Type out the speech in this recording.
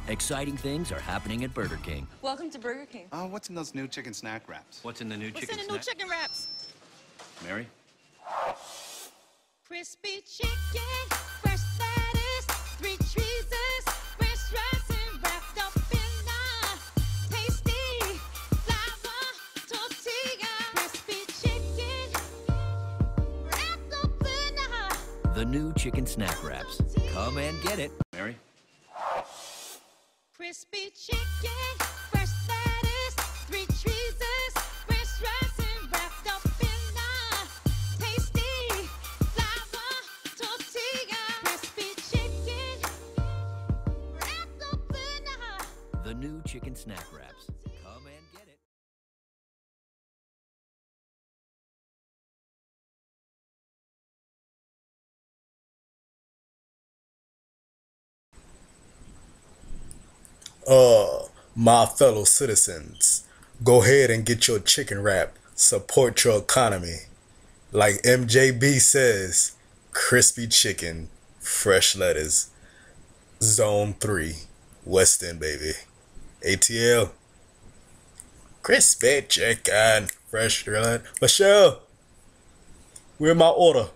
Exciting things are happening at Burger King. Welcome to Burger King. What's in those new chicken snack wraps? What's in the new chicken snack? chicken wraps? Mary? Crispy chicken, fresh lettuce, 3 cheeses, french dressing wrapped up in a tasty flour tortilla. Crispy chicken, wrapped up in a... The new chicken snack wraps. Come and get it. Mary? Crispy chicken, fresh lettuce, 3 cheeses, french dressing wrapped up in a tasty flour tortilla. Crispy chicken, wrapped up in a... The new chicken snack wraps. Come and get it. My fellow citizens, go ahead and get your chicken wrap. Support your economy. Like MJB says, crispy chicken, fresh lettuce. Zone 3, West End, baby. ATL. Crispy chicken, fresh lettuce. Michelle, where's my order?